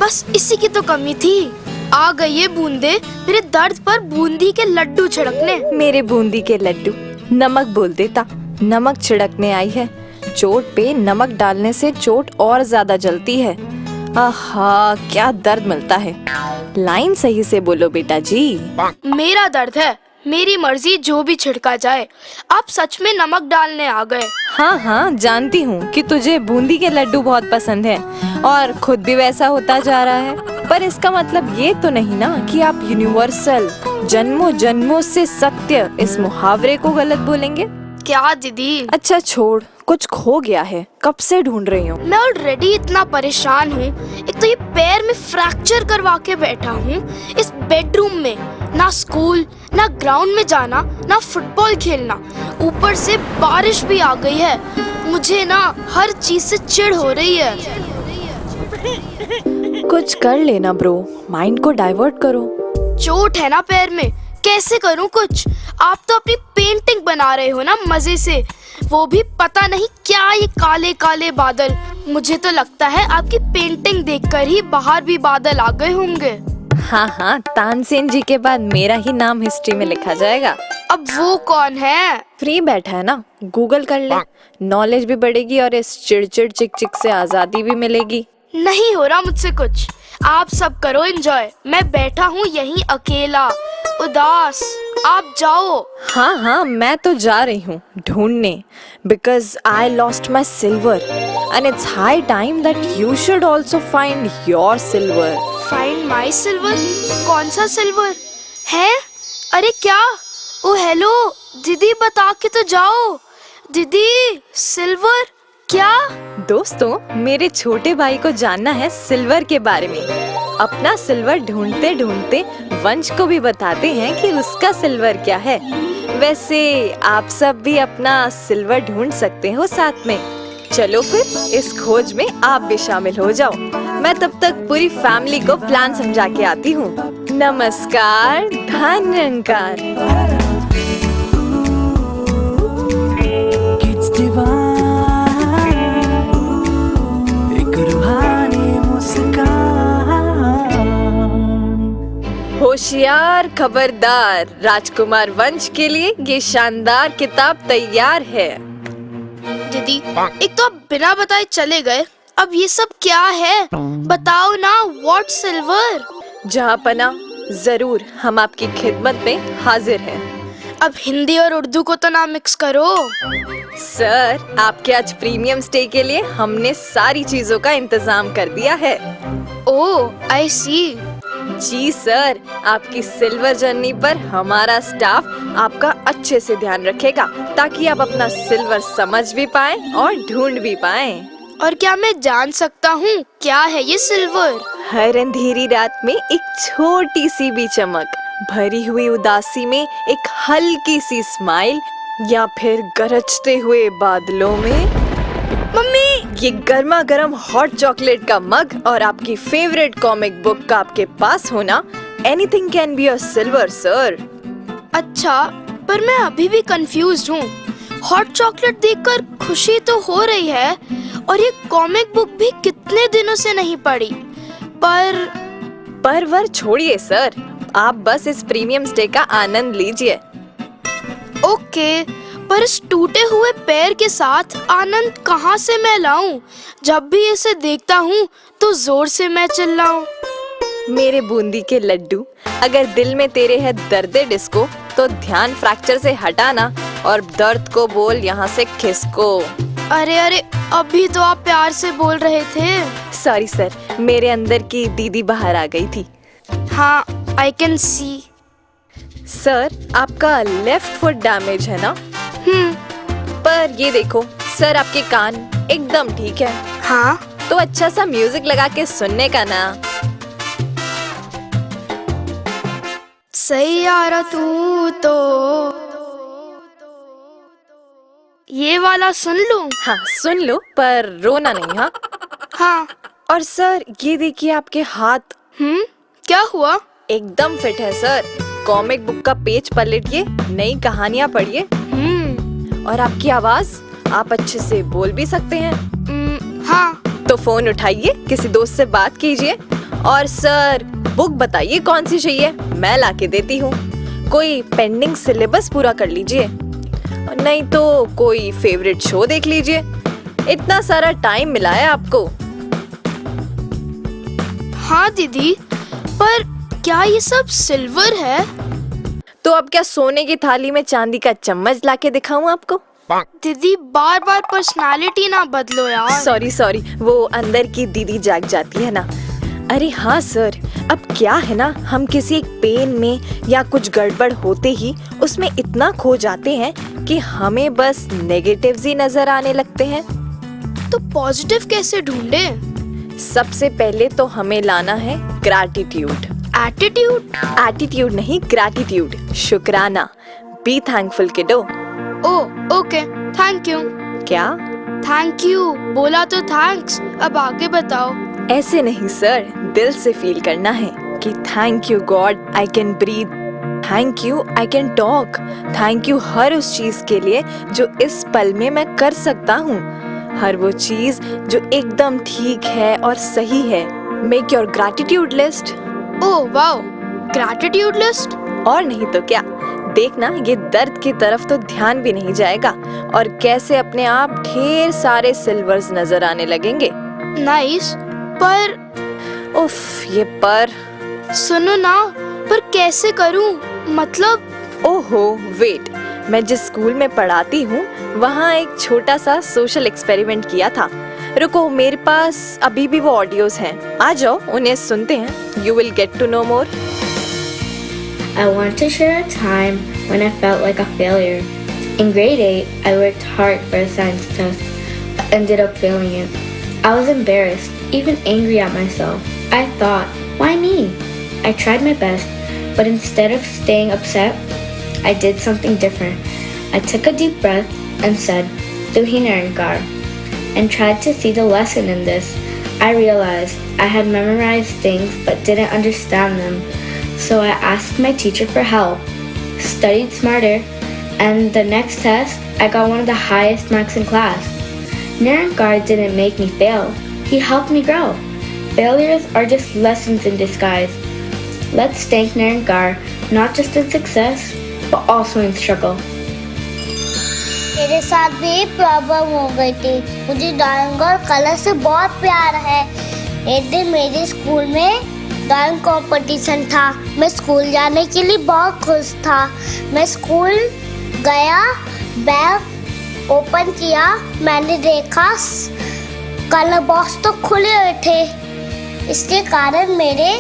बस इसी की तो कमी थी। आ गई ये बूंदे मेरे दर्द पर बूंदी के लड्डू छिड़कने। मेरे बूंदी के लड्डू, नमक बोल देता, नमक छिड़कने आई है। चोट पे नमक डालने से चोट और ज्यादा जलती है। आहा, क्या दर्द मिलता है। लाइन सही से बोलो बेटा जी। मेरा दर्द है, मेरी मर्जी, जो भी छिड़का जाए। आप सच में नमक डालने आ गए? हाँ हाँ, जानती हूँ कि तुझे बूंदी के लड्डू बहुत पसंद है और खुद भी वैसा होता जा रहा है, पर इसका मतलब ये तो नहीं ना कि आप यूनिवर्सल, जन्मों जन्मों से सत्य इस मुहावरे को गलत बोलेंगे। क्या दीदी? अच्छा छोड़, कुछ खो गया है, कब से ढूंढ रही हूँ। मैं ऑलरेडी इतना परेशान हूँ। एक तो ये पैर में फ्रैक्चर करवा के बैठा हूँ इस बेडरूम में। ना स्कूल, ना ग्राउंड में जाना, ना फुटबॉल खेलना, ऊपर से बारिश भी आ गई है। मुझे ना हर चीज से चिढ़ हो रही है। कुछ कर लेना ब्रो, माइंड को डाइवर्ट करो। चोट है ना पैर में, कैसे करूँ कुछ? आप तो अपनी पेंटिंग बना रहे हो ना मजे से, वो भी पता नहीं क्या ये काले काले बादल। मुझे तो लगता है आपकी पेंटिंग देखकर ही बाहर भी बादल आ गए होंगे। हाँ हाँ, तानसेन जी के बाद मेरा ही नाम हिस्ट्री में लिखा जाएगा। अब वो कौन है? फ्री बैठा है ना, गूगल कर ले, नॉलेज भी बढ़ेगी और इस चिड़चिड़ चिक चिक से आजादी भी मिलेगी। नहीं हो रहा मुझसे कुछ, आप सब करो एंजॉय। मैं बैठा हूँ यहीं अकेला, उदास। आप जाओ। हाँ हाँ, मैं तो जा रही हूँ ढूंढने, because I lost my silver and it's high time that you should also find your silver. Find my silver? कौन सा सिल्वर है? अरे क्या? ओ हेलो दीदी, बता के तो जाओ। दीदी, सिल्वर क्या? दोस्तों, मेरे छोटे भाई को जानना है सिल्वर के बारे में। अपना सिल्वर ढूंढते ढूंढते वंश को भी बताते हैं कि उसका सिल्वर क्या है। वैसे आप सब भी अपना सिल्वर ढूंढ सकते हो साथ में। चलो फिर इस खोज में आप भी शामिल हो जाओ। मैं तब तक पूरी फैमिली को प्लान समझा के आती हूँ। नमस्कार, धन निरंकार। होशियार खबरदार, राजकुमार वंश के लिए ये शानदार किताब तैयार है। दीदी, एक तो आप बिना बताए चले गए, अब ये सब क्या है? बताओ ना, व्हाट सिल्वर? जहाँपना, जरूर, हम आपकी खिदमत में हाजिर हैं। अब हिंदी और उर्दू को तो ना मिक्स करो। सर, आपके आज प्रीमियम स्टे के लिए हमने सारी चीजों का इंतजाम कर दिया है। ओह, आई सी। जी सर, आपकी सिल्वर जर्नी पर हमारा स्टाफ आपका अच्छे से ध्यान रखेगा ताकि आप अपना सिल्वर समझ भी पाएं और ढूंढ भी पाएं। और क्या मैं जान सकता हूँ क्या है ये सिल्वर? हर अंधेरी रात में एक छोटी सी भी चमक, भरी हुई उदासी में एक हल्की सी स्माइल, या फिर गरजते हुए बादलों में मम्मी, ये गर्मा गर्म हॉट चॉकलेट का मग और आपकी फेवरेट कॉमिक बुक का आपके पास होना, anything can be a silver sir. अच्छा, पर मैं अभी भी कंफ्यूज्ड हूँ। हॉट चॉकलेट देखकर खुशी तो हो रही है और ये कॉमिक बुक भी कितने दिनों से नहीं पढ़ी, पर वर छोड़िए सर, आप बस इस प्रीमियम स्टे का आनंद लीजिए। ओके, पर इस टूटे हुए पैर के साथ आनंद कहाँ से मैं लाऊं? जब भी इसे देखता हूँ तो जोर से मैं चिल्लाऊं। मेरे बूंदी के लड्डू, अगर दिल में तेरे है दर्दे डिस्को, तो ध्यान फ्रैक्चर से हटाना और दर्द को बोल यहाँ से खिसको। अरे अरे, अभी तो आप प्यार से बोल रहे थे। सॉरी सर, मेरे अंदर की दीदी बाहर आ गई थी। हाँ, आई कैन सी। सर, आपका लेफ्ट फुट डैमेज है ना? पर ये देखो सर, आपके कान एकदम ठीक है। हाँ, तो अच्छा सा म्यूजिक लगा के सुनने का ना। सही यारा तू तो ये वाला सुन लूं? हाँ सुन लो, पर रोना नहीं। हाँ हाँ। और सर, ये देखिए आपके हाथ। क्या हुआ? एकदम फिट है सर। कॉमिक बुक का पेज पलटिए, नई कहानियाँ पढ़िए। और आपकी आवाज, आप अच्छे से बोल भी सकते हैं। हाँ। तो फोन उठाइए, किसी दोस्त से बात कीजिए और सर बुक बताइए कौन सी चाहिए, मैं लाके देती हूँ। कोई पेंडिंग सिलेबस पूरा कर लीजिए, नहीं तो कोई फेवरेट शो देख लीजिए। इतना सारा टाइम मिला है आपको। हाँ दीदी, पर क्या ये सब सिल्वर है? तो अब क्या सोने की थाली में चांदी का चम्मच लाके दिखाऊं आपको? दीदी बार बार पर्सनालिटी ना बदलो यार। सॉरी, वो अंदर की दीदी जाग जाती है ना। अरे हाँ सर, अब क्या है ना, हम किसी एक पेन में या कुछ गड़बड़ होते ही उसमें इतना खो जाते हैं कि हमें बस नेगेटिव्स ही नजर आने लगते हैं। तो पॉजिटिव कैसे ढूंढे? सबसे पहले तो हमें लाना है ग्रैटिट्यूड। एटीट्यूड नहीं, ग्रैटिट्यूड, शुक्राना। बी थैंकफुल किडो। Okay, thank you. क्या? थैंक यू बोला तो थैंक्स, अब आगे बताओ। ऐसे नहीं सर, दिल से फील करना है कि thank you God I can breathe, thank you I can talk, thank you हर उस चीज के लिए जो इस पल में मैं कर सकता हूँ, हर वो चीज जो एकदम ठीक है और सही है। Make your gratitude list. Oh wow, gratitude list. और नहीं तो क्या, देखना ये दर्द की तरफ तो ध्यान भी नहीं जाएगा और कैसे अपने आप ढेर सारे सिल्वर्स नजर आने लगेंगे। नाइस, पर उफ, ये पर सुनो ना, पर कैसे करूं? मतलब ओहो वेट, मैं जिस स्कूल में पढ़ाती हूँ वहाँ एक छोटा सा सोशल एक्सपेरिमेंट किया था। रुको, मेरे पास अभी भी वो ऑडियोज हैं, आ जाओ उन्हें सुनते हैं। You will get to know more. I want to share a time when I felt like a failure. In grade 8, I worked hard for a science test, but ended up failing it. I was embarrassed, even angry at myself. I thought, why me? I tried my best, but instead of staying upset, I did something different. I took a deep breath and said, "Tuhi Nirankar," and tried to see the lesson in this. I realized I had memorized things but didn't understand them. So I asked my teacher for help, studied smarter, and the next test, I got one of the highest marks in class. Nirankar didn't make me fail. He helped me grow. Failures are just lessons in disguise. Let's thank Nirankar, not just in success, but also in struggle. मेरे साथ भी problem हो गई थी। मुझे drawing और colour से बहुत प्यार है। एक दिन मेरे स्कूल में ड्राइंग कंपटीशन था। मैं स्कूल जाने के लिए बहुत खुश था। मैं स्कूल गया, बैग ओपन किया, मैंने देखा कलर बॉक्स तो खुले हुए थे। इसके कारण मेरे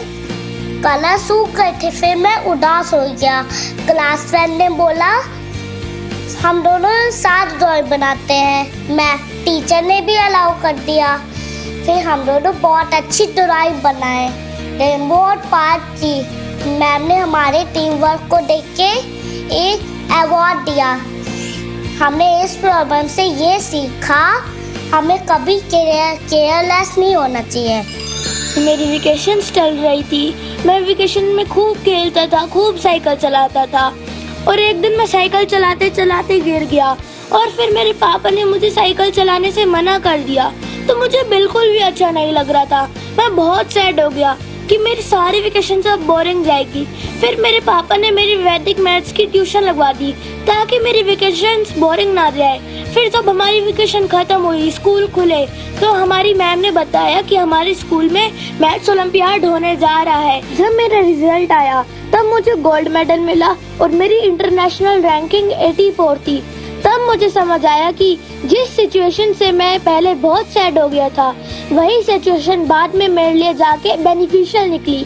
कलर सूख गए थे। फिर मैं उदास हो गया। क्लास फ्रेंड ने बोला हम दोनों साथ ड्राइंग बनाते हैं। मैं टीचर ने भी अलाउ कर दिया। फिर हम दोनों बहुत अच्छी ड्राइंग बनाए। रेनबो और पार्क की मैम ने हमारे टीम वर्क को देख के एक अवार्ड दिया। हमने इस प्रॉब्लम से ये सीखा, हमें कभी केयरलेस नहीं होना चाहिए। मेरी वेकेशन चल रही थी। मैं वेकेशन में खूब खेलता था, खूब साइकिल चलाता था। और एक दिन मैं साइकिल चलाते चलाते गिर गया और फिर मेरे पापा ने मुझे साइकिल चलाने से मना कर दिया। तो मुझे बिल्कुल भी अच्छा नहीं लग रहा था। मैं बहुत सैड हो गया कि मेरी सारी वेकेशन अब बोरिंग जाएगी। फिर मेरे पापा ने मेरी वैदिक मैथ्स की ट्यूशन लगवा दी ताकि मेरी वेकेशन बोरिंग ना जाए। फिर जब हमारी वेकेशन खत्म हुई, स्कूल खुले, तो हमारी मैम ने बताया कि हमारे स्कूल में मैथ्स ओलंपियाड होने जा रहा है। जब मेरा रिजल्ट आया तब मुझे गोल्ड मेडल मिला और मेरी इंटरनेशनल रैंकिंग 84 थी। तब मुझे समझ आया कि जिस सिचुएशन से मैं पहले बहुत सैड हो गया था, वही सिचुएशन बाद में मेरे लिए जाके बेनिफिशियल निकली।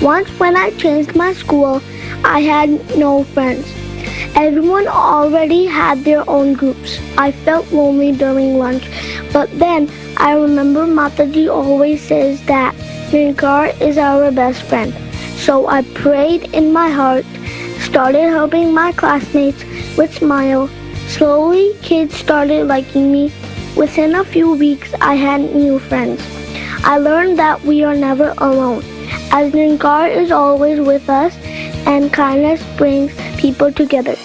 Once when I changed my school, I had no friends. Everyone already had their own groups. I felt lonely during lunch, but then I remember Mataji always says that Nirankar is our best friend. So I prayed in my heart, started helping my classmates with smile. Slowly, kids started liking me. Within a few weeks, I had new friends. I learned that we are never alone, as Nirankar is always with us, and kindness brings people together.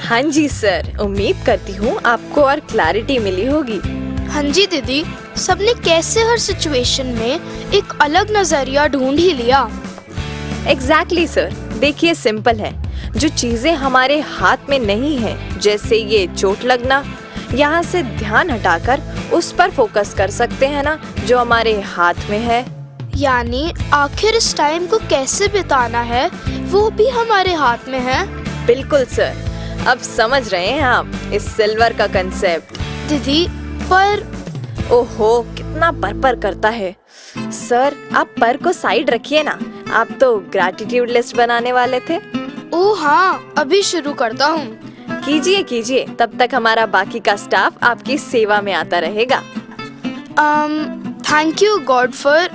हाँ जी sir, उम्मीद करती हूँ आपको और clarity मिली होगी। हाँ जी दीदी, सबने कैसे हर सिचुएशन में एक अलग नजरिया ढूंढ ही लिया। Exactly sir. देखिए सिंपल है, जो चीजें हमारे हाथ में नहीं है, जैसे ये चोट लगना, यहाँ से ध्यान हटाकर उस पर फोकस कर सकते हैं ना जो हमारे हाथ में है। यानी आखिर इस टाइम को कैसे बिताना है वो भी हमारे हाथ में है। बिल्कुल सर, अब समझ रहे हैं आप इस सिल्वर का कंसेप्ट। दीदी पर ओहो, कितना पर करता है। सर आप पर को साइड रखिए ना, आप तो ग्रैटिट्यूड लिस्ट बनाने वाले थे। ओ हाँ, अभी शुरू करता हूँ। कीजिए कीजिए, तब तक हमारा बाकी का स्टाफ आपकी सेवा में आता रहेगा। Thank you God for.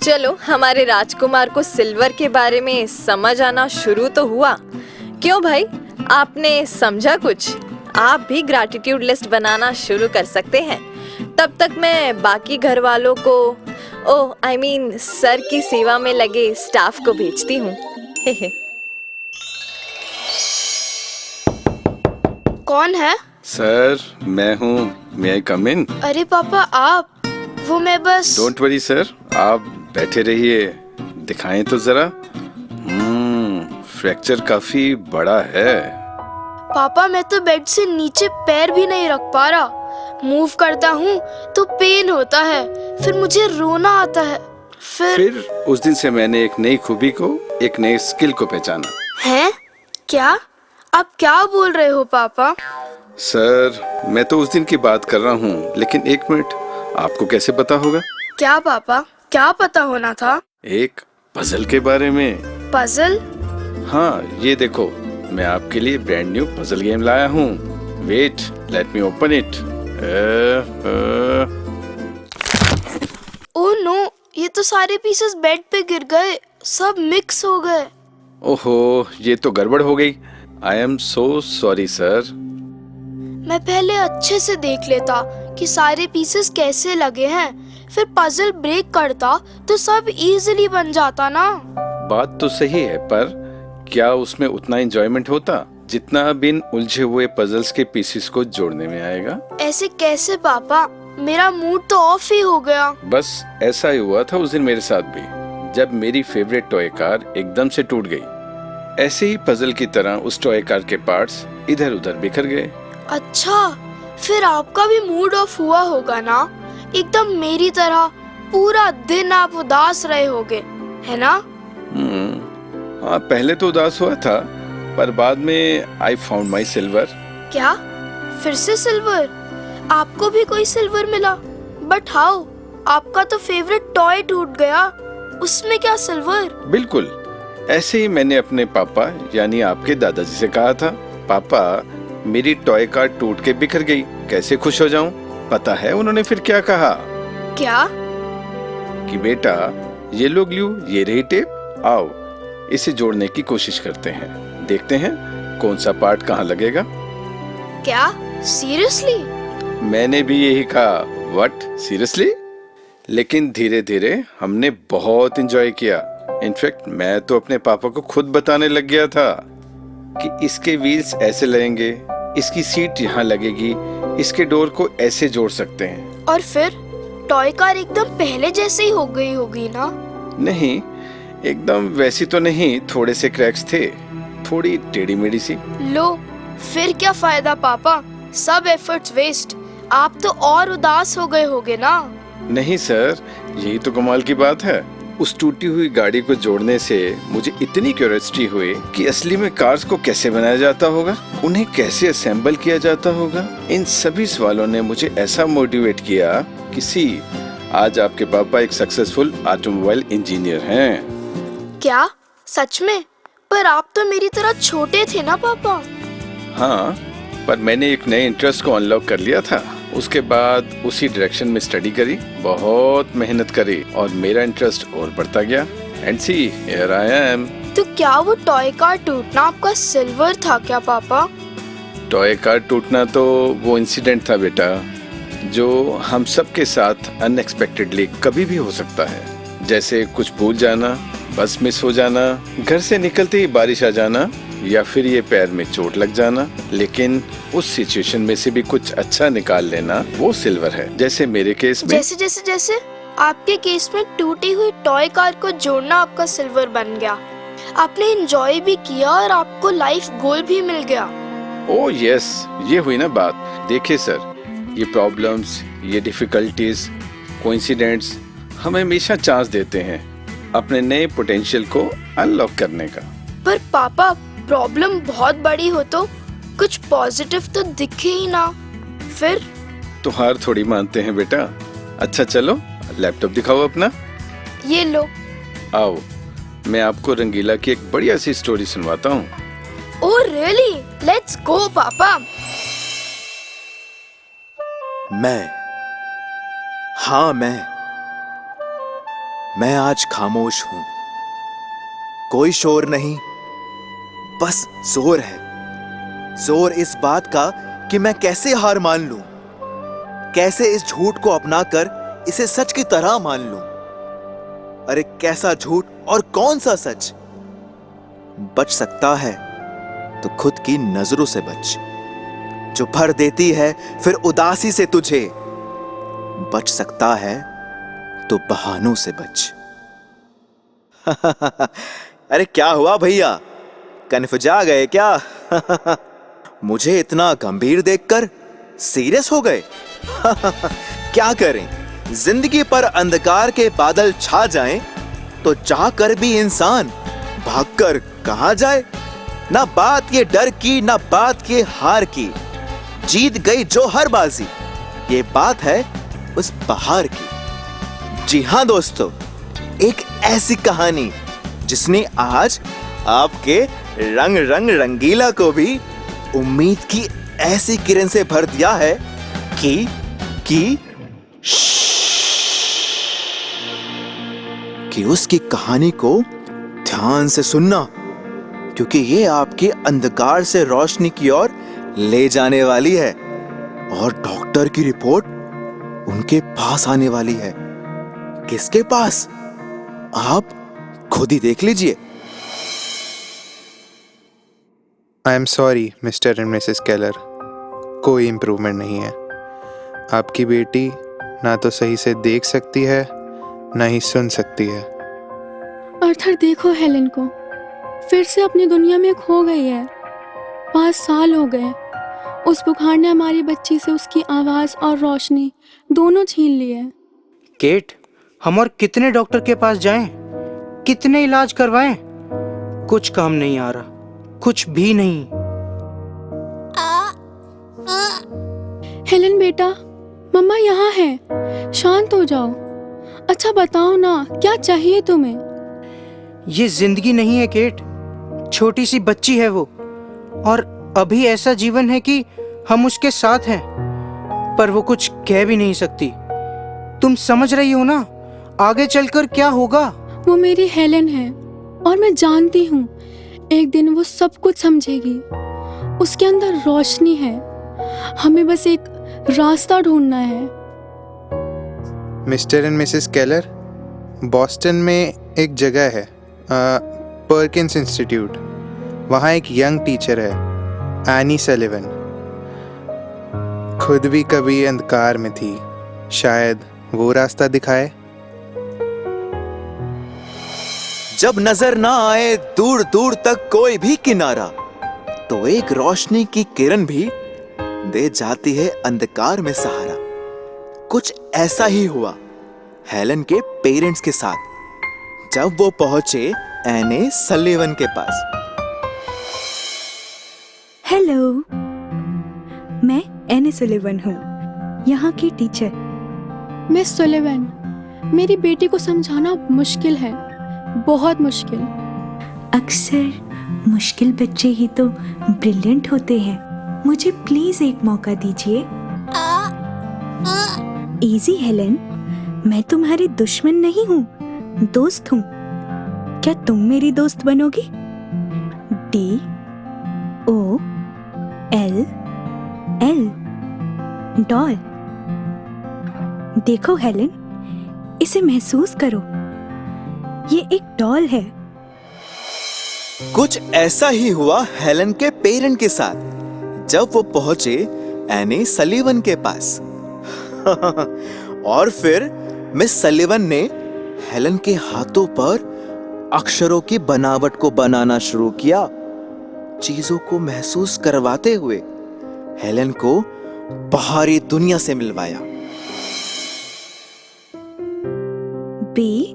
चलो, हमारे राजकुमार को सिल्वर के बारे में समझ आना शुरू तो हुआ। क्यों भाई, आपने समझा कुछ? आप भी ग्रैटिट्यूड लिस्ट बनाना शुरू कर सकते हैं। तब तक मैं बाकी घर वालों को सर की सेवा में लगे स्टाफ को भेजती हूँ। कौन है? सर, मैं हूँ। मे आई कम इन? अरे पापा आप? वो मैं बस। डोंट वरी सर, आप बैठे रहिए। दिखाएं तो जरा। फ्रैक्चर काफी बड़ा है। पापा मैं तो बेड से नीचे पैर भी नहीं रख पा रहा। मूव करता हूँ तो पेन होता है, फिर मुझे रोना आता है। फिर उस दिन से मैंने एक नई खूबी को, एक नई स्किल को पहचाना। हैं? क्या? आप क्या बोल रहे हो पापा? सर, मैं तो उस दिन की बात कर रहा हूँ, लेकिन एक मिनट, आपको कैसे पता होगा? क्या पापा, क्या पता होना था? एक पजल के बारे में। पजल? हाँ, ये देखो, मैं आपके लिए ब्रांड न्यू पजल गेम लाया हूँ। Wait, let me open it. Oh no, ये तो सारे पीसेस बेड पे गिर गए, सब मिक्स हो गए। ओहो, ये तो गड़बड़ हो गई। I am so sorry sir. मैं पहले अच्छे से देख लेता कि सारे पीसेस कैसे लगे हैं, फिर पजल ब्रेक करता तो सब इजीली बन जाता ना। बात तो सही है, पर क्या उसमें उतना एंजॉयमेंट होता जितना अब इन उलझे हुए पजल्स के पीसेस को जोड़ने में आएगा? ऐसे कैसे पापा, मेरा मूड तो ऑफ ही हो गया। बस ऐसा ही हुआ था उस दिन मेरे साथ भी, जब मेरी फेवरेट टॉय कार एकदम से टूट गई। ऐसे ही पजल की तरह उस टॉय कार के पार्ट्स इधर उधर बिखर गए। अच्छा, फिर आपका भी मूड ऑफ हुआ होगा ना, एकदम मेरी तरह। पूरा दिन आप उदास रहे होगे, है ना? हाँ, पहले तो उदास हुआ था, पर बाद में आई फाउंड माई सिल्वर। क्या? फिर से सिल्वर? आपको भी कोई सिल्वर मिला? But how? आपका तो फेवरेट टॉय टूट गया, उसमें क्या सिल्वर? बिल्कुल ऐसे ही मैंने अपने पापा यानी आपके दादाजी से कहा था, पापा मेरी टॉय कार टूट के बिखर गई, कैसे खुश हो जाऊं? पता है उन्होंने फिर क्या कहा? क्या? कि बेटा ये लो ग्लू, ये रही टेप, आओ इसे जोड़ने की कोशिश करते हैं, देखते हैं कौन सा पार्ट कहाँ लगेगा। क्या? सीरियसली? मैंने भी यही कहा, व्हाट सीरियसली? लेकिन धीरे धीरे हमने बहुत एंजॉय किया। इनफैक्ट मैं तो अपने पापा को खुद बताने लग गया था कि इसके व्हील्स ऐसे लगेंगे, इसकी सीट यहाँ लगेगी, इसके डोर को ऐसे जोड़ सकते हैं। और फिर टॉय कार एकदम पहले जैसे ही हो गई होगी ना? नहीं, एकदम वैसी तो नहीं, थोड़े से क्रैक्स थे, थोड़ी टेढ़ी मेढ़ी सी। लो, फिर क्या फायदा पापा, सब एफर्ट्स वेस्ट। आप तो और उदास हो गए होगे ना? नहीं सर, यही तो कमाल की बात है। उस टूटी हुई गाड़ी को जोड़ने से मुझे इतनी क्यूरियोसिटी हुई कि असली में कार्स को कैसे बनाया जाता होगा, उन्हें कैसे असेंबल किया जाता होगा। इन सभी सवालों ने मुझे ऐसा मोटिवेट किया कि सी, आज आपके पापा एक सक्सेसफुल ऑटोमोबाइल इंजीनियर हैं। क्या? सच में? पर आप तो मेरी तरह छोटे थे ना पापा? हाँ, पर मैंने एक नए इंटरेस्ट को अनलॉक कर लिया था। उसके बाद उसी डायरेक्शन में स्टडी करी, बहुत मेहनत करी और मेरा इंटरेस्ट और बढ़ता गया। And see, here I am. तो क्या वो टॉय कार टूटना आपका सिल्वर था क्या पापा? टॉय कार टूटना तो वो इंसिडेंट था बेटा, जो हम सब के साथ अनएक्सपेक्टेडली कभी भी हो सकता है। जैसे कुछ भूल जाना, बस मिस हो जाना, घर से निकलते ही बारिश आ जाना, या फिर ये पैर में चोट लग जाना, लेकिन उस सिचुएशन में से भी कुछ अच्छा निकाल लेना वो सिल्वर है। जैसे मेरे केस में, जैसे आपके केस में टूटी हुई टॉय कार को जोड़ना आपका सिल्वर बन गया। आपने एंजॉय भी किया और आपको लाइफ गोल भी मिल गया। ओह यस, ये हुई ना बात। देखिए सर, ये प्रॉब्लम्स, ये डिफिकल्टीज, कोइंसिडेंट्स हमें हमेशा चांस देते हैं अपने नए पोटेंशियल को अनलॉक करने का। पर पापा, प्रॉब्लम बहुत बड़ी हो तो कुछ पॉजिटिव तो दिखे ही ना। फिर तो हार थोड़ी मानते हैं बेटा। अच्छा चलो, लैपटॉप दिखाओ अपना। ये लो। आओ, मैं आपको रंगीला की एक बढ़िया सी स्टोरी सुनवाता हूँ। Oh really? लेट्स गो पापा। मैं आज खामोश हूं। कोई शोर नहीं, बस जोर है। जोर इस बात का कि मैं कैसे हार मान लूं, कैसे इस झूठ को अपनाकर इसे सच की तरह मान लूं। अरे कैसा झूठ और कौन सा सच? बच सकता है तो खुद की नजरों से बच, जो भर देती है फिर उदासी से तुझे। बच सकता है तो बहानों से बच। अरे क्या हुआ भैया, कन्फ्यूजा गए क्या? मुझे इतना गंभीर देखकर सीरियस हो गए? क्या करें, जिंदगी पर अंधकार के बादल छा जाएं तो चाह कर भी इंसान भागकर कहां जाए। ना बात ये डर की, ना बात ये हार की, जीत गई जो हर बाजी, ये बात है उस बहार की। जी हाँ दोस्तों, एक ऐसी कहानी जिसने आज आपके रंग रंग रंगीला को भी उम्मीद की ऐसी किरण से भर दिया है कि उसकी कहानी को ध्यान से सुनना, क्योंकि ये आपके अंधकार से रोशनी की ओर ले जाने वाली है और डॉक्टर की रिपोर्ट उनके पास आने वाली है। किसके पास? आप खुद ही देख लीजिए। I am sorry mister and Mrs Keller, कोई इम्प्रूवमेंट नहीं है। आपकी बेटी ना तो सही से देख सकती है, ना ही सुन सकती है। आर्थर देखो, हेलेन को फिर से अपनी दुनिया में खो गई है। 5 साल हो गए। उस बुखार ने हमारी बच्ची से उसकी आवाज़ और रोशनी दोनों छीन ली है। केट, हम और कितने डॉक्टर के पास जाएं? कितने इलाज करवाएं? कुछ काम नहीं आ रहा, कुछ भी नहीं। हेलेन बेटा, मम्मा यहाँ है, शांत हो जाओ। अच्छा बताओ ना, क्या चाहिए तुम्हें? ये जिंदगी नहीं है केट, छोटी सी बच्ची है वो, और अभी ऐसा जीवन है कि हम उसके साथ हैं, पर वो कुछ कह भी नहीं सकती। तुम समझ रही हो ना, आगे चलकर क्या होगा? वो मेरी हेलेन है और मैं जानती हूँ एक दिन वो सब कुछ समझेगी। उसके अंदर रोशनी है, हमें बस एक रास्ता ढूंढना है। Mister and Mrs Keller, Boston में एक जगह है, पर्किंस इंस्टीट्यूट। वहाँ एक यंग टीचर है, एनी सलिवन। खुद भी कभी अंधकार में थी, शायद वो रास्ता दिखाए। जब नजर ना आए दूर दूर तक कोई भी किनारा, तो एक रोशनी की किरण भी दे जाती है अंधकार में सहारा। कुछ ऐसा ही हुआ हेलन के पेरेंट्स के साथ जब वो पहुंचे एने सलिवन के पास। हेलो, मैं एने सलिवन हूँ, यहाँ की टीचर। मिस सलिवन, मेरी बेटी को समझाना मुश्किल है, बहुत मुश्किल। अक्सर मुश्किल बच्चे ही तो ब्रिलियंट होते हैं। मुझे प्लीज एक मौका दीजिए। इजी हेलन, मैं तुम्हारी दुश्मन नहीं हूँ, दोस्त हूँ। क्या तुम मेरी दोस्त बनोगी? DOLL, doll. देखो हेलन, इसे महसूस करो, ये एक डॉल है। कुछ ऐसा ही हुआ हेलन के पेरेंट के साथ जब वो पहुंचे एनी सलीवन के पास। और फिर मिस सलीवन ने हेलन के हाथों पर अक्षरों की बनावट को बनाना शुरू किया, चीजों को महसूस करवाते हुए हेलन को बाहरी दुनिया से मिलवाया। BOOK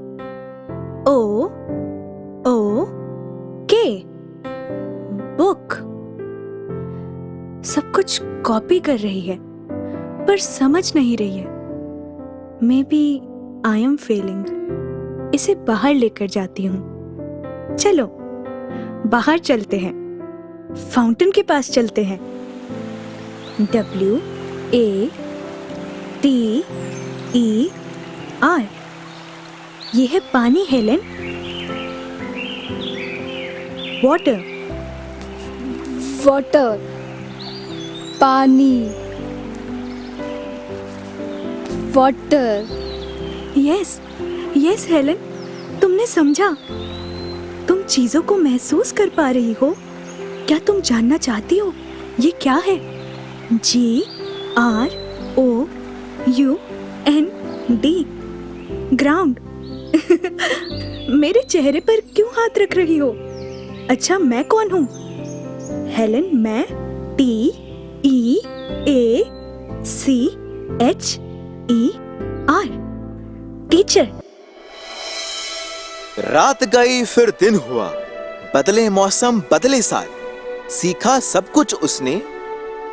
book. सब कुछ कॉपी कर रही है पर समझ नहीं रही है। Maybe I am failing. इसे बाहर लेकर जाती हूँ। चलो बाहर चलते हैं, फाउंटेन के पास चलते हैं। WATER। ये है पानी हेलन। वाटर। वाटर, पानी, वाटर। यस यस हेलन, तुमने समझा। तुम चीजों को महसूस कर पा रही हो। क्या तुम जानना चाहती हो ये क्या है? GROUND। ग्राउंड। मेरे चेहरे पर क्यों हाथ रख रही हो? अच्छा मैं कौन हूँ? हेलन, मैं TEACHER, टीचर। रात गई फिर दिन हुआ, बदले मौसम बदले साल, सीखा सब कुछ उसने,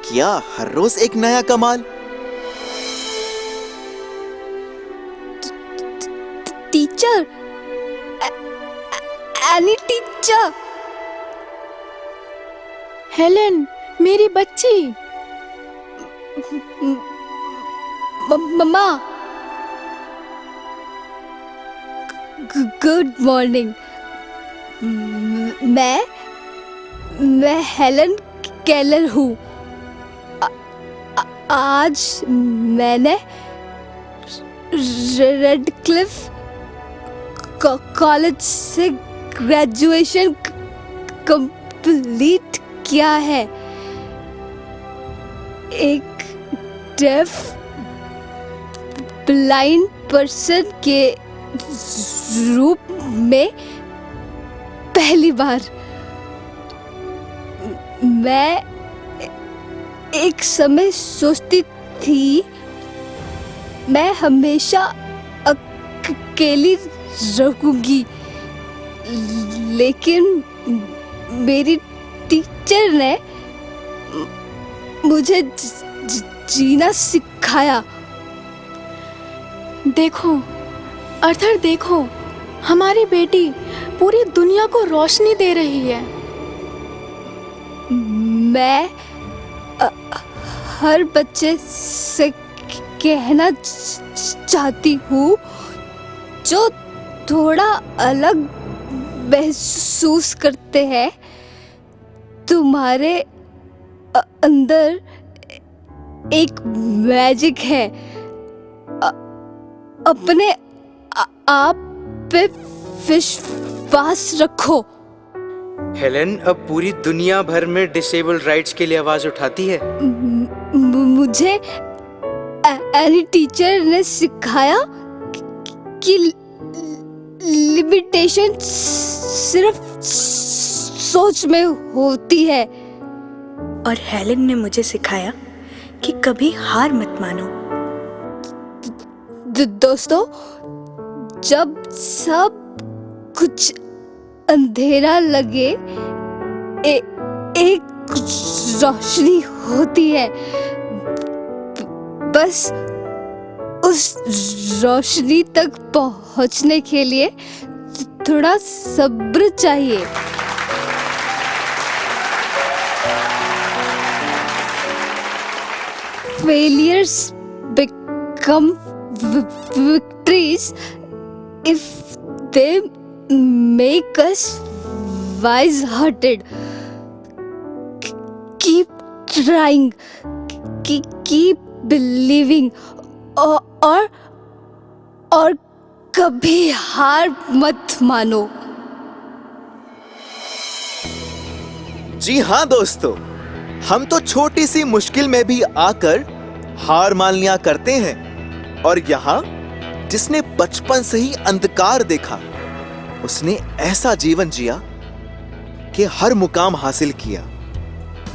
किया हर रोज एक नया कमाल। Teacher, any teacher. हेलन, मेरी बच्ची। मम्मा। Good morning. मैं हेलन केलर हूँ। आज मैंने रेडक्लिफ कॉलेज से ग्रेजुएशन कंप्लीट किया है। एक डेफ ब्लाइंड पर्सन के रूप में पहली बार। मैं एक समय सोचती थी मैं हमेशा अकेली रहूंगी, लेकिन मेरी टीचर ने मुझे जीना सिखाया। देखो अर्थर, देखो हमारी बेटी पूरी दुनिया को रोशनी दे रही है। मैं हर बच्चे से कहना चाहती हूँ जो थोड़ा अलग महसूस करते हैं, तुम्हारे अंदर एक मैजिक है। अपने आप पे विश्वास रखो। हेलन अब पूरी दुनिया भर में डिसेबल्ड राइट्स के लिए आवाज उठाती है। मुझे एनी टीचर ने सिखाया कि लिमिटेशन सिर्फ सोच में होती है। और हेलन ने मुझे सिखाया कि कभी हार मत मानो। दोस्तों, जब सब कुछ अंधेरा लगे, एक रोशनी होती है। बस उस रोशनी तक पहुंचने के लिए थोड़ा सब्र चाहिए। Failures become victories if they make us wise-hearted. Keep trying, keep believing, और कभी हार मत मानो। जी हाँ दोस्तों, हम तो छोटी सी मुश्किल में भी आकर हार मान लिया करते हैं, और यहाँ जिसने बचपन से ही अंधकार देखा, उसने ऐसा जीवन जिया कि हर मुकाम हासिल किया।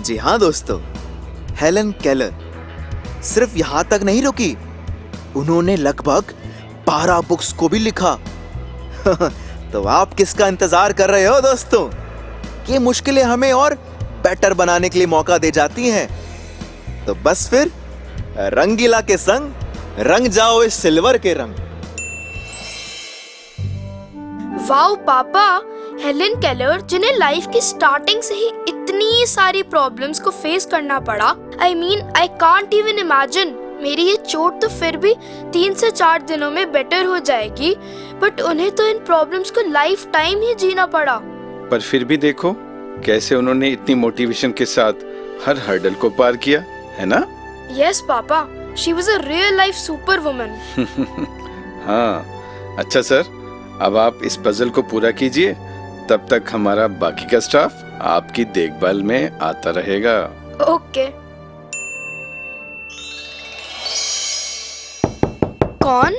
जी हाँ दोस्तों, हेलन केलर सिर्फ यहाँ तक नहीं रुकी, उन्होंने लगभग 12 बुक्स को भी लिखा। तो आप किसका इंतजार कर रहे हो दोस्तों? ये मुश्किलें हमें और बेटर बनाने के लिए मौका दे जाती हैं। तो बस फिर रंगीला के संग रंग जाओ इस सिल्वर के रंग। वाओ पापा, हेलन केलर जिन्हें लाइफ की स्टार्टिंग से ही इतनी सारी प्रॉब्लम्स को फेस करना पड़ा, आई कांट इवन इमेजिन। मेरी ये चोट तो फिर भी 3 से 4 दिनों में बेटर हो जाएगी, बट उन्हें तो इन प्रॉब्लम्स को लाइफ टाइम ही जीना पड़ा। पर फिर भी देखो कैसे उन्होंने इतनी मोटिवेशन के साथ हर हर्डल को पार किया, है ना? Yes papa, she was a real life super woman. हाँ, अच्छा सर, अब आप इस पजल को पूरा कीजिए, तब तक हमारा बाकी का स्टाफ आपकी देखभाल में आता रहेगा। ओके। कौन?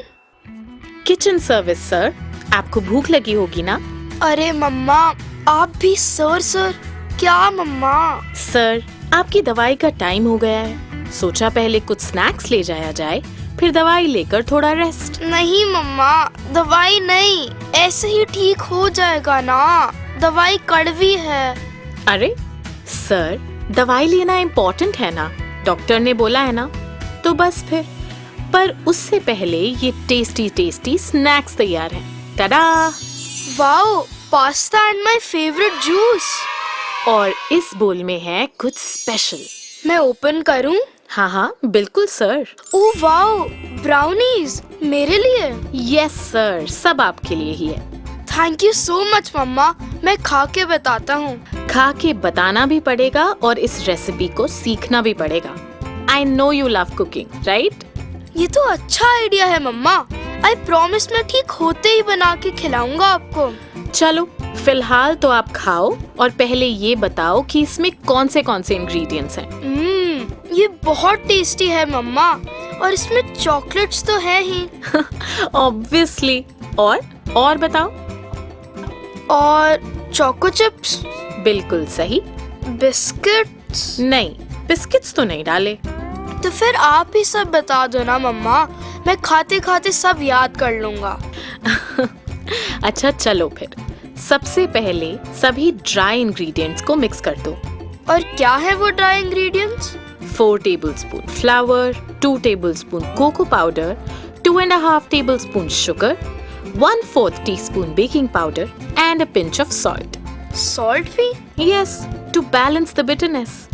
किचन सर्विस सर, आपको भूख लगी होगी ना? अरे मम्मा, आप भी सर? क्या मम्मा? सर, आपकी दवाई का टाइम हो गया है, सोचा पहले कुछ स्नैक्स ले जाया जाए, फिर दवाई लेकर थोड़ा रेस्ट। नहीं मम्मा, दवाई नहीं, ऐसे ही ठीक हो जाएगा ना, दवाई कड़वी है। अरे सर, दवाई लेना इम्पोर्टेंट है ना, डॉक्टर ने बोला है ना, तो बस फिर। पर उससे पहले ये टेस्टी स्नैक्स तैयार हैं। Tada! Wow, pasta and my favourite juice. और इस बोल में है कुछ स्पेशल। मैं ओपन करूं? हाँ, बिल्कुल सर। ओह वाओ, ब्राउनीज मेरे लिए? यस सर, सब आपके लिए ही है। थैंक यू सो मच मम्मा, मैं खा के बताता हूँ। खा के बताना भी पड़ेगा और इस रेसिपी को सीखना भी पड़ेगा। I know you love cooking, right? ये तो अच्छा आइडिया है मम्मा, आई प्रॉमिस मैं ठीक होते ही बना के खिलाऊंगा आपको। चलो फिलहाल तो आप खाओ, और पहले ये बताओ कि इसमें कौन से इंग्रेडिएंट्स हैं। ये बहुत टेस्टी है मम्मा, और इसमें चॉकलेट्स तो है ही। ऑब्वियसली। और बताओ। और चोको चिप्स। बिल्कुल सही। बिस्किट्स? नहीं, बिस्किट्स तो नहीं डाले। तो फिर आप ही सब बता दो ना मम्मा, मैं खाते खाते सब याद कर लूंगा। अच्छा चलो फिर, सबसे पहले सभी ड्राई इंग्रेडिएंट्स को मिक्स कर दो। और क्या है वो dry ingredients? 4 tablespoon flour, 2 tablespoon cocoa powder, 2.5 tablespoon sugar, 1/4 teaspoon baking powder and a pinch of salt. Salt भी? Yes, to balance the bitterness.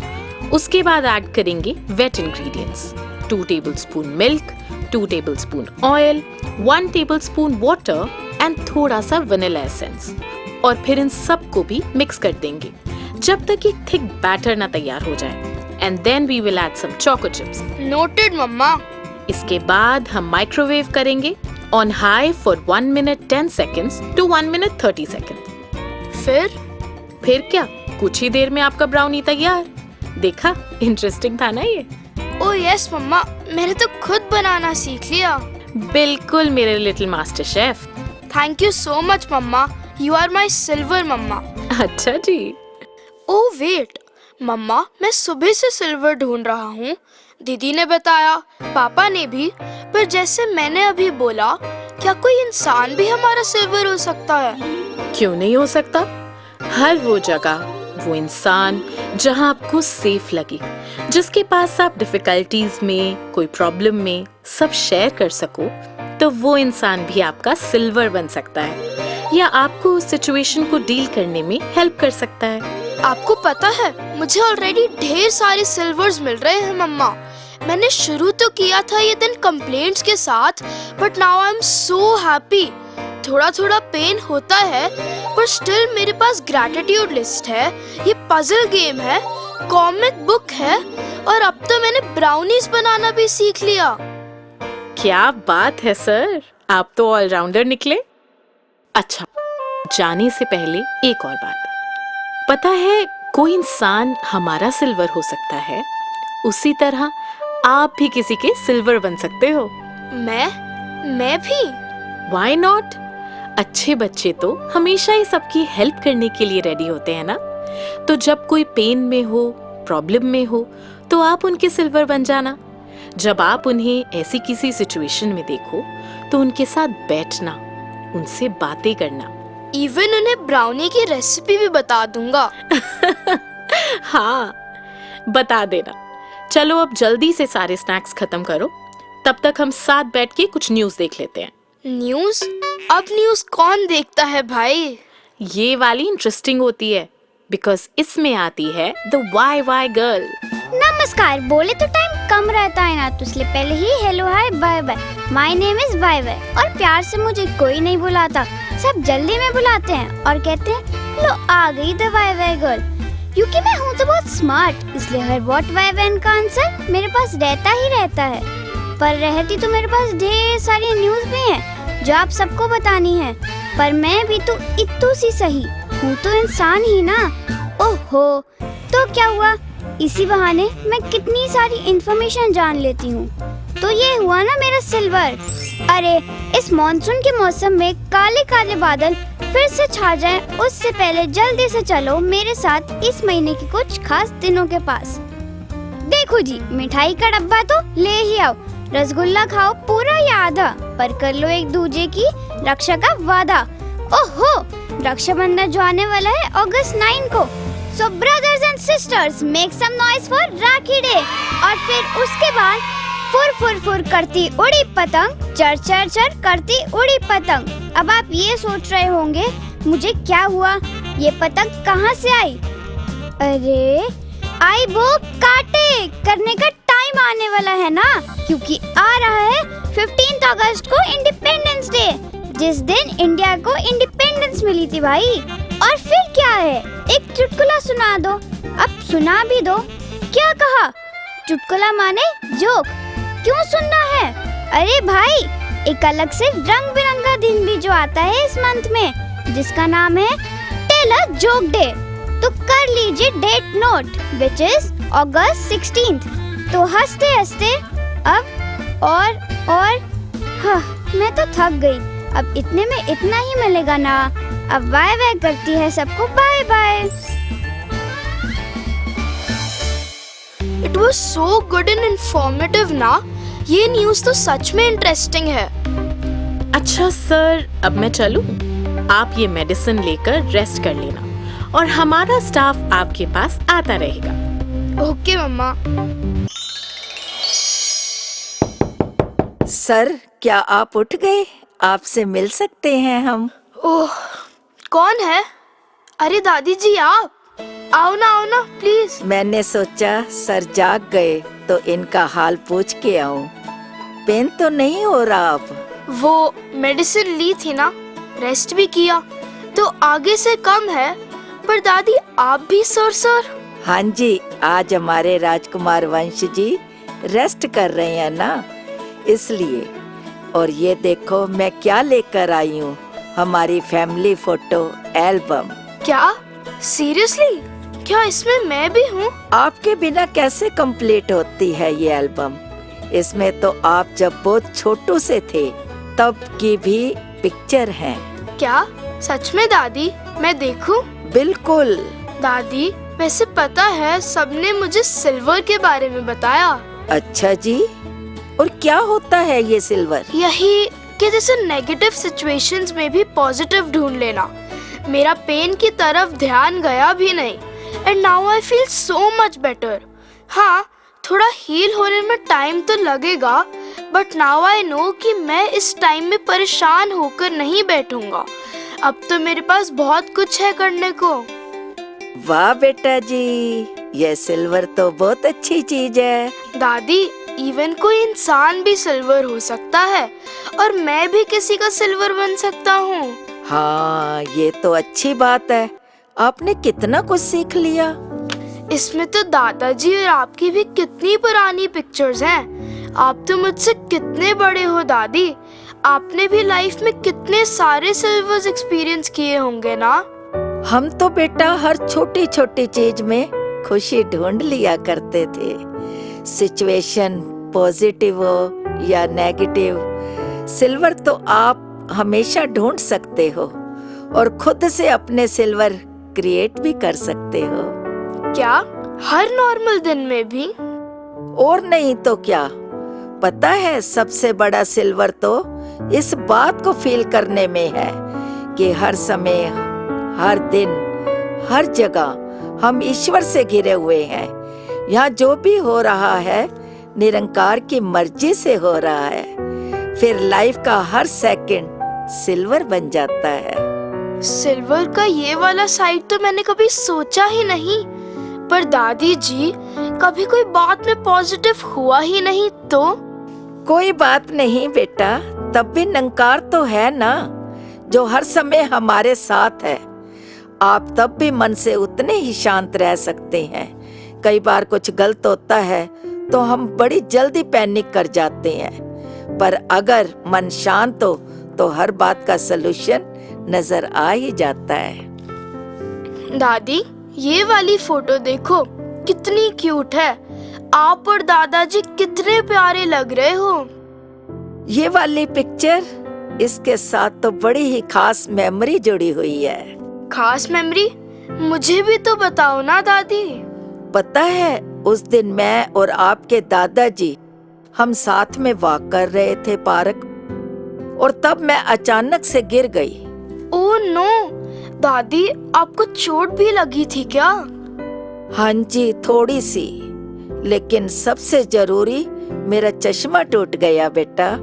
उसके बाद ऐड करेंगे wet ingredients, 2 tablespoon milk, 2 tablespoon oil, 1 tablespoon water and थोड़ा सा vanilla essence. और फिर इन सब को भी मिक्स कर देंगे जब तक एक थिक बैटर ना तैयार हो जाए। And then we will add some choco chips. Noted mama. इसके बाद हम माइक्रोवेव करेंगे on high for 1 minute 10 seconds to 1 minute 30 seconds. फिर क्या, कुछ ही देर में आपका ब्राउनी तैयार। देखा, इंटरेस्टिंग था ना ये? ओह यस मम्मा, मैंने तो खुद बनाना सीख लिया। बिल्कुल मेरे little master chef. Thank you so much mama, you are my silver mama. अच्छा जी। ओह वेट मम्मा, मैं सुबह से सिल्वर ढूंढ रहा हूँ। दीदी ने बताया, पापा ने भी, पर जैसे मैंने अभी बोला, क्या कोई इंसान भी हमारा सिल्वर हो सकता है? क्यों नहीं हो सकता? हर वो जगह, वो इंसान जहाँ आपको सेफ लगे, जिसके पास आप डिफिकल्टीज में, कोई प्रॉब्लम में सब शेयर कर सको, तो वो इंसान भी आपका सिल्वर बन सकता है, या आपको उस सिचुएशन को डील करने में हेल्प कर सकता है। आपको पता है, मुझे ऑलरेडी ढेर सारे सिल्वर्स मिल रहे हैं मम्मा। मैंने शुरू तो किया था ये दिन कंप्लेंट्स के साथ, but now I am so happy. थोड़ा थोड़ा पेन होता है, पर स्टिल मेरे पास ग्रैटिट्यूड लिस्ट है, ये पजल गेम है, कॉमिक बुक है, और अब तो मैंने ब्राउनीज बनाना भी सीख लिया। क्या बात है सर, आप तो ऑलराउंडर निकले। अच्छा, जाने से पहले एक और बात। पता है, कोई इंसान हमारा सिल्वर हो सकता है, उसी तरह आप भी किसी के सिल्वर बन सकते हो। मैं भी? Why not? अच्छे बच्चे तो हमेशा ही सबकी हेल्प करने के लिए रेडी होते हैं ना। तो जब कोई पेन में हो, प्रॉब्लम में हो, तो आप उनके सिल्वर बन जाना। जब आप उन्हें ऐसी किसी सिचुएशन में देखो तो उनके साथ बैठना, उनसे बातें करना। इवन उन्हें ब्राउनी की रेसिपी भी बता दूंगा। हाँ, बता देना। चलो अब जल्दी से सारे स्नैक्स खत्म करो, तब तक हम साथ बैठ के कुछ न्यूज देख लेते हैं। न्यूज? अब न्यूज कौन देखता है भाई? ये वाली इंटरेस्टिंग होती है, बिकॉज इसमें आती है द वाई गर्ल। नमस्कार, बोले तो टाइम कम रहता है ना, तो इसलिए पहले ही hello hi bye bye, my name is Y Y. और प्यार से मुझे कोई नहीं बुलाता, सब जल्दी में बुलाते हैं और कहते हैं लो आ गई द वाई वाई गर्ल। क्योंकि मैं हूँ तो बहुत स्मार्ट, इसलिए हर व्हाट वाई वाई का आंसर मेरे पास रहता ही रहता है। पर रहती तो मेरे पास ढेर सारी न्यूज भी हैं जो आप सबको बतानी है, पर मैं भी तो इतू सी सही हूँ, तो इंसान ही ना। ओहो, तो क्या हुआ, इसी बहाने मैं कितनी सारी इंफॉर्मेशन जान लेती हूँ। तो ये हुआ ना मेरा सिल्वर। अरे इस मॉनसून के मौसम में काले काले बादल फिर से छा जाएं, उससे पहले जल्दी से चलो मेरे साथ इस महीने के कुछ खास दिनों के पास। देखो जी, मिठाई का डब्बा तो ले ही आओ, रसगुल्ला खाओ पूरा या आधा, पर कर लो एक दूजे की रक्षा का वादा। ओहो, रक्षाबंधन जो आने वाला है अगस्त 9 को। So brothers and sisters, make some noise for rakhi day. और फिर उसके बाद फुर फुर फुर करती उड़ी पतंग, चर चर चर करती उड़ी पतंग। अब आप ये सोच रहे होंगे मुझे क्या हुआ, ये पतंग कहाँ से आई? अरे आई वो काटे करने का टाइम आने वाला है ना, क्योंकि आ रहा है 15 अगस्त को इंडिपेंडेंस डे, जिस दिन इंडिया को इंडिपेंडेंस मिली थी भाई। और फिर क्या है, एक चुटकुला सुना दो। अब सुना भी दो। क्या कहा? चुटकुला माने जोक। क्यों सुनना है? अरे भाई, एक अलग से रंग बिरंगा दिन भी जो आता है इस मंथ में, जिसका नाम है टेल अ जोक डे। तो कर लीजिए डेट नोट, विच इज अगस्त 16। तो हंसते हंसते अब और हाँ, मैं तो थक गई। अब इतने में इतना ही मिलेगा ना। अब बाय बाय करती है सबको, bye bye. It was so good and informative ना। ये न्यूज़ तो सच में इंटरेस्टिंग है। अच्छा सर, अब मैं चलूं? आप ये मेडिसिन लेकर रेस्ट कर लेना और हमारा स्टाफ आपके पास आता रहेगा। ओके मम्मा। सर, क्या आप उठ गए? आपसे मिल सकते हैं हम? ओह, कौन है? अरे दादी जी, आप आओ ना प्लीज। मैंने सोचा सर जाग गए तो इनका हाल पूछ के आऊं। पेन तो नहीं हो रहा अब? वो मेडिसिन ली थी ना, रेस्ट भी किया, तो आगे से कम है। पर दादी आप भी सर? हाँ जी, आज हमारे राजकुमार वंश जी रेस्ट कर रहे हैं ना, इसलिए। और ये देखो मैं क्या लेकर आई हूँ, हमारी फैमिली फोटो एल्बम। क्या? सीरियसली? क्या इसमें मैं भी हूँ? आपके बिना कैसे कंप्लीट होती है ये एल्बम? इसमें तो आप जब बहुत छोटू से थे तब की भी पिक्चर है। क्या सच में दादी? मैं देखूं? बिल्कुल। दादी, वैसे पता है सबने मुझे सिल्वर के बारे में बताया। अच्छा जी, और क्या होता है ये सिल्वर? यही कि जैसे नेगेटिव सिचुएशंस में भी पॉजिटिव ढूंढ लेना। मेरा पेन की तरफ ध्यान गया भी नहीं, and now I feel so much better. हाँ, थोड़ा हील होने में टाइम तो लगेगा, बट नाउ आई नो कि मैं इस टाइम में परेशान होकर नहीं बैठूंगा। अब तो मेरे पास बहुत कुछ है करने को। वाह बेटा जी, ये सिल्वर तो बहुत अच्छी चीज है। दादी, इवन कोई इंसान भी सिल्वर हो सकता है, और मैं भी किसी का सिल्वर बन सकता हूँ। हाँ, ये तो अच्छी बात है। आपने कितना कुछ सीख लिया। इसमें तो दादाजी और आपकी भी कितनी पुरानी पिक्चर्स हैं। आप तो मुझसे कितने बड़े हो दादी। आपने भी लाइफ में कितने सारे सिल्वर्स एक्सपीरियंस किए होंगे ना। हम तो बेटा हर छोटी छोटी चीज में खुशी ढूंढ लिया करते थे। सिचुएशन पॉजिटिव हो या नेगेटिव, सिल्वर तो आप हमेशा ढूंढ सकते हो और खुद से अपने सिल्वर क्रिएट भी कर सकते हो। क्या हर नॉर्मल दिन में भी? और नहीं तो क्या। पता है सबसे बड़ा सिल्वर तो इस बात को फील करने में है कि हर समय, हर दिन, हर जगह हम ईश्वर से घिरे हुए हैं। यहाँ जो भी हो रहा है निरंकार की मर्जी से हो रहा है। फिर लाइफ का हर सेकंड सिल्वर बन जाता है। सिल्वर का ये वाला साइड तो मैंने कभी सोचा ही नहीं। पर दादी जी, कभी कोई बात में पॉजिटिव हुआ ही नहीं तो? कोई बात नहीं बेटा, तब भी निरंकार तो है ना, जो हर समय हमारे साथ है। आप तब भी मन से उतने ही शांत रह सकते हैं। कई बार कुछ गलत होता है तो हम बड़ी जल्दी पैनिक कर जाते हैं, पर अगर मन शांत हो तो हर बात का सलूशन नजर आ ही जाता है। दादी, ये वाली फोटो देखो, कितनी क्यूट है। आप और दादाजी कितने प्यारे लग रहे हो। ये वाली पिक्चर, इसके साथ तो बड़ी ही खास मेमोरी जुड़ी हुई है। खास मेमोरी? मुझे भी तो बताओ ना दादी। पता है उस दिन मैं और आपके दादाजी हम साथ में वॉक कर रहे थे पार्क, और तब मैं अचानक से गिर गई। ओह नो, दादी आपको चोट भी लगी थी क्या? हाँ जी, थोड़ी सी, लेकिन सबसे जरूरी मेरा चश्मा टूट गया बेटा,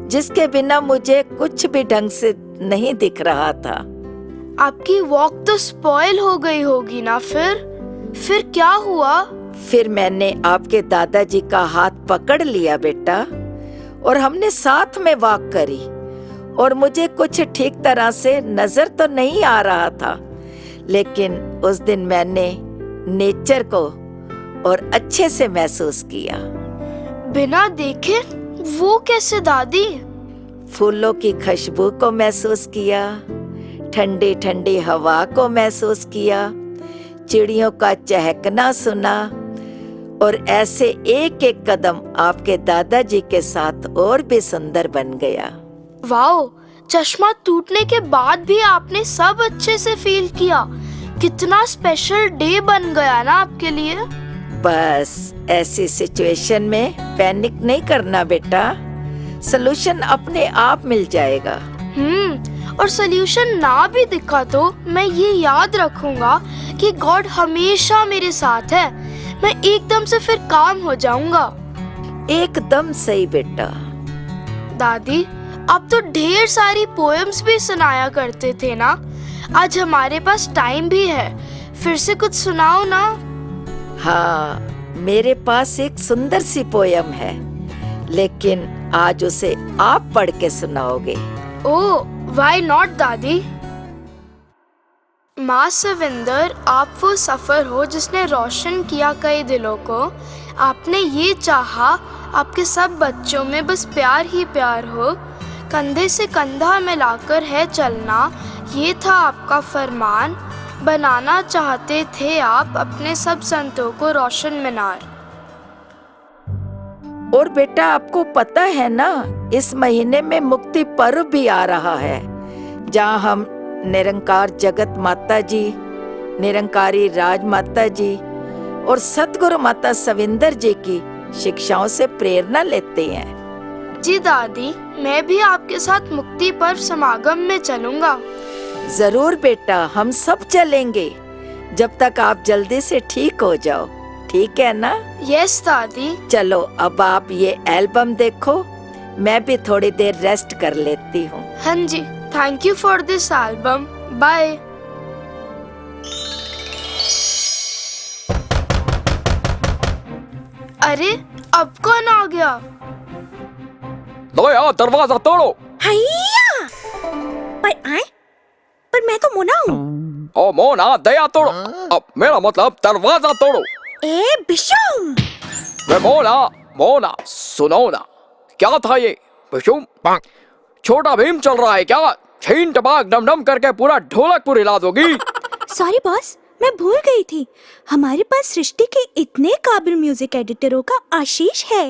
जिसके बिना मुझे कुछ भी ढंग से नहीं दिख रहा था। आपकी वॉक तो स्पॉइल हो गई होगी ना फिर क्या हुआ? फिर मैंने आपके दादाजी का हाथ पकड़ लिया बेटा, और हमने साथ में वॉक करी, और मुझे कुछ ठीक तरह से नजर तो नहीं आ रहा था, लेकिन उस दिन मैंने नेचर को और अच्छे से महसूस किया। बिना देखे? वो कैसे दादी? फूलों की खुशबू को महसूस किया, ठंडी ठंडी हवा को महसूस किया, चिड़ियों का चहकना सुना, और ऐसे एक एक कदम आपके दादाजी के साथ और भी सुंदर बन गया। वाओ, चश्मा टूटने के बाद भी आपने सब अच्छे से फील किया। कितना स्पेशल डे बन गया ना आपके लिए। बस ऐसी सिचुएशन में पैनिक नहीं करना बेटा, सलूशन अपने आप मिल जाएगा। और सॉल्यूशन ना भी दिखा तो मैं ये याद रखूंगा कि गॉड हमेशा मेरे साथ है। मैं एकदम से फिर काम हो जाऊंगा। एकदम सही बेटा। दादी, आप तो ढेर सारी पोएम्स भी सुनाया करते थे ना। आज हमारे पास टाइम भी है, फिर से कुछ सुनाओ ना। हाँ, मेरे पास एक सुंदर सी पोयम है, लेकिन आज उसे आप पढ़ के सुनाओगे। ओह, व्हाई नॉट दादी। माँ सविंदर, आप वो सफर हो जिसने रोशन किया कई दिलों को। आपने ये चाहा आपके सब बच्चों में बस प्यार ही प्यार हो। कंधे से कंधा मिलाकर है चलना, ये था आपका फरमान। बनाना चाहते थे आप अपने सब संतों को रोशन मीनार। और बेटा आपको पता है ना, इस महीने में मुक्ति पर्व भी आ रहा है, जहाँ हम निरंकार जगत माता जी, निरंकारी राज माता जी और सतगुरु माता सविंदर जी की शिक्षाओं से प्रेरणा लेते हैं। जी दादी, मैं भी आपके साथ मुक्ति पर्व समागम में चलूंगा। जरूर बेटा, हम सब चलेंगे, जब तक आप जल्दी से ठीक हो जाओ, ठीक है ना? यस दादी। चलो अब आप ये एल्बम देखो, मैं भी थोड़ी देर रेस्ट कर लेती हूँ। हाँ जी, thank you for this album. Bye. अरे, अब कौन आ गया? दया, दरवाजा तोड़ो। हैया! पर मैं तो मोना हूँ। ओ मोना, दया तोड़ो। अब मेरा मतलब दरवाजा तोड़ो। ए बिशुम! वे मोना, सुनो ना, क्या था ये? बिशुम, छोटा भीम चल रहा है क्या? छीन टपाक डम डम करके पूरा ढोलकपुर हिला दोगी। सॉरी बॉस, मैं भूल गई थी। हमारे पास सृष्टि के इतने काबिल म्यूजिक एडिटरों का आशीष है।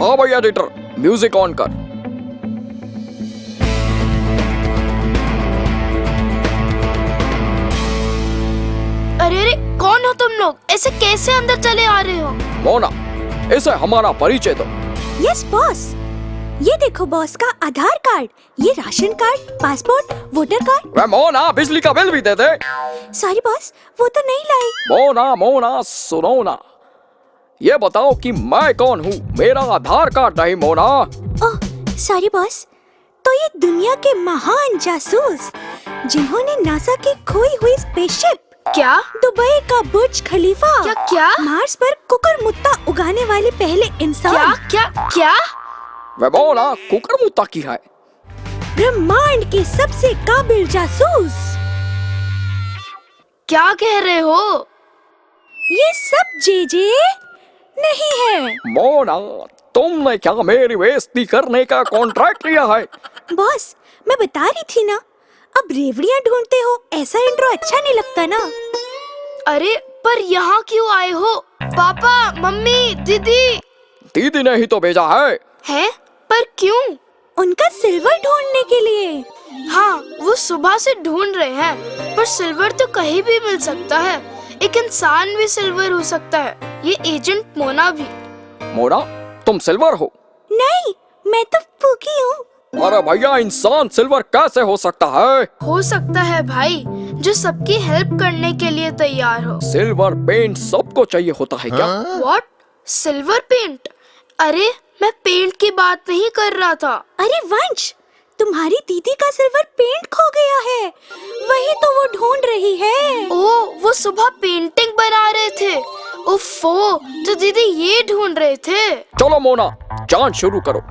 हाँ भाई एडिटर, म्यूजिक ऑन कर। अरे अरे, कौन हो तुम लोग? ऐसे कैसे अंदर चले आ रहे हो? मोना, इसे हमारा परिचय दो। यस बॉस, ये देखो बॉस का आधार कार्ड, ये ration card, passport, voter card. वे मोना, बिजली का बिल भी दे दे। सॉरी बॉस, वो तो नहीं लाई। मोना मोना सुनो ना, ये बताओ कि मैं कौन हूँ? मेरा आधार कार्ड नहीं मोना। ओह सॉरी बॉस, तो ये दुनिया के महान जासूस जिन्होंने नासा की खोई हुई स्पेसशिप, क्या दुबई का बुर्ज खलीफा, क्या मार्स पर कुकुरमुत्ता उगाने वाले पहले इंसान, क्या वे मोना, कुकुरमुत्ता की है। ब्रह्मांड के सबसे काबिल जासूस। क्या कह रहे हो? ये सब जेजे नहीं है। मोना, तुमने क्या मेरी बेइज्जती करने का कॉन्ट्रैक्ट लिया है? बॉस, मैं बता रही थी ना, अब रेवड़ियाँ ढूंढते हो, ऐसा इंट्रो अच्छा नहीं लगता ना। अरे पर यहाँ क्यों आए हो? पापा, मम्मी, दीदी। दीदी ने ही तो भेजा है। हैं? पर क्यों? उनका सिल्वर ढूंढने के लिए। हाँ, वो सुबह से ढूंढ रहे हैं, पर सिल्वर तो कहीं भी मिल सकता है। एक इंसान भी सिल्वर हो सकता है, ये एजेंट मोना भी। मोना, तुम सिल्वर हो? नहीं, मैं तो फूकी हूँ। अरे भैया, इंसान सिल्वर कैसे हो सकता है? हो सकता है भाई, जो सबकी हेल्प करने के लिए तैयार हो। सिल्वर पेंट सबको चाहिए होता है क्या? व्हाट? Silver paint? अरे मैं पेंट की बात नहीं कर रहा था। अरे वंश, तुम्हारी दीदी का सिल्वर पेंट खो गया है, वही तो वो ढूंढ रही है। ओह, वो सुबह पेंटिंग बना रहे थे। उफ़ो, तो दीदी ये ढूंढ रहे थे। चलो मोना, जांच शुरू करो।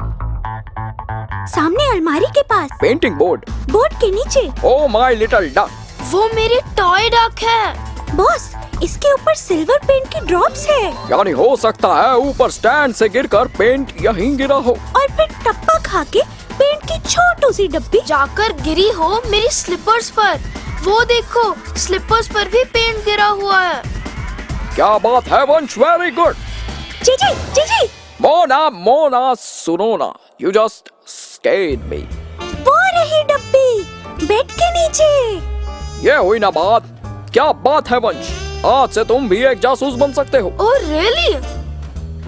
सामने अलमारी के पास। पेंटिंग बोर्ड के नीचे। Oh my little duck. वो मेरी टॉय डक है। बॉस, इसके ऊपर सिल्वर पेंट की ड्रॉप्स है। यानी हो सकता है ऊपर स्टैंड से गिरकर पेंट यहीं गिरा हो, और फिर टप्पा खा के पेंट की छोटी सी डब्बी जाकर गिरी हो मेरी स्लीपर्स पर। वो देखो, स्लीपर्स पर भी पेंट गिरा हुआ है। क्या बात है वंश, वेरी गुड। जी। मोना मोना सुनो ना, यू जस्ट स्केर्ड मी। वो रही डब्बी, बेड के नीचे। ये हुई ना बात। क्या बात है वंश, आज से तुम भी एक जासूस बन सकते हो। Oh really?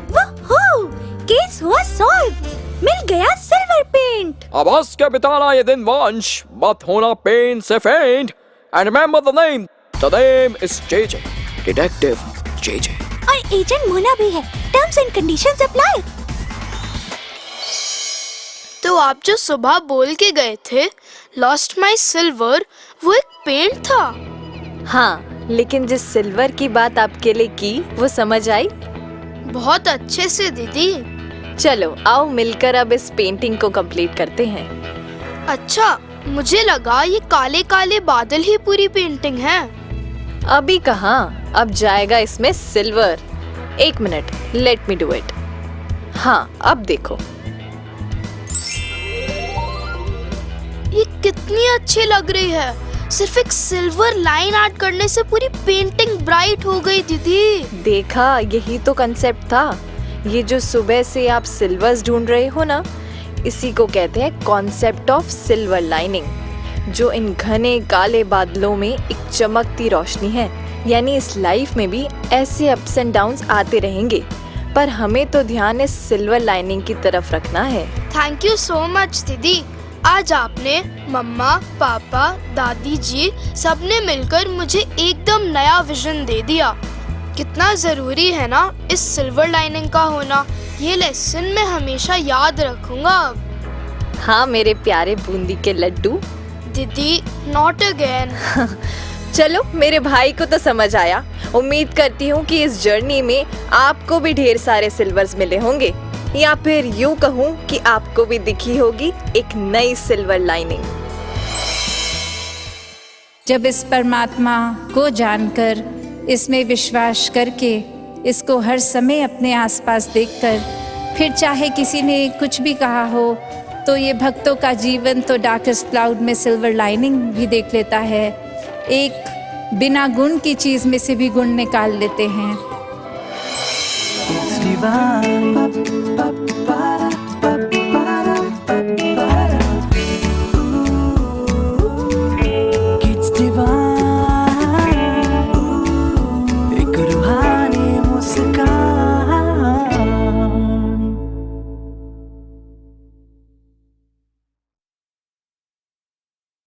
वोहो, केस हुआ सॉल्व, मिल गया सिल्वर पेंट। अब हंस के बिताना ये दिन वंश, मत होना पेन से फेंट। And remember the name is JJ, detective JJ. और एजेंट मोना भी है। Terms and conditions apply. तो आप जो सुबह बोल के गए थे, लॉस्ट माय सिल्वर, वो एक पेंट था। हाँ, लेकिन जिस सिल्वर की बात आपके लिए की, वो समझ आई? बहुत अच्छे से दीदी। चलो आओ मिलकर अब इस पेंटिंग को कंप्लीट करते हैं। अच्छा, मुझे लगा ये काले काले बादल ही पूरी पेंटिंग है। अभी कहाँ, अब जाएगा इसमें सिल्वर। एक minute, let me do it. हाँ, अब देखो। ये कितनी अच्छी लग रही है। सिर्फ एक सिल्वर लाइन ऐड करने से पूरी पेंटिंग ब्राइट हो गई दीदी। देखा, यही तो कंसेप्ट था। ये जो सुबह से आप सिल्वर्स ढूंढ रहे हो ना, इसी को कहते हैं कॉन्सेप्ट ऑफ सिल्वर लाइनिंग, जो इन घने काले बादलों में एक चमकती रोशनी है। यानी इस लाइफ में भी ऐसे अप्स एंड डाउन्स आते रहेंगे, पर हमें तो ध्यान इस सिल्वर लाइनिंग की तरफ रखना है। थैंक यू सो मच दीदी। आज आपने मम्मा, पापा, दादी जी सबने मिलकर मुझे एकदम नया विजन दे दिया। कितना जरूरी है ना इस सिल्वर लाइनिंग का होना। ये लेसन मैं हमेशा याद रखूंगा। हाँ मेरे प्यारे बूंदी के लड्डू। दीदी, नॉट अगेन। चलो, मेरे भाई को तो समझ आया। उम्मीद करती हूँ कि इस जर्नी में आपको भी ढेर सारे सिल्वर्स मिले होंगे, या फिर यूँ कहूँ कि आपको भी दिखी होगी एक नई सिल्वर लाइनिंग। जब इस परमात्मा को जानकर, इसमें विश्वास करके, इसको हर समय अपने आसपास देखकर, फिर चाहे किसी ने कुछ भी कहा हो, तो ये भक्तों का जीवन तो डार्केस्ट क्लाउड में सिल्वर लाइनिंग भी देख लेता है। एक बिना गुण की चीज में से भी गुण निकाल लेते हैं।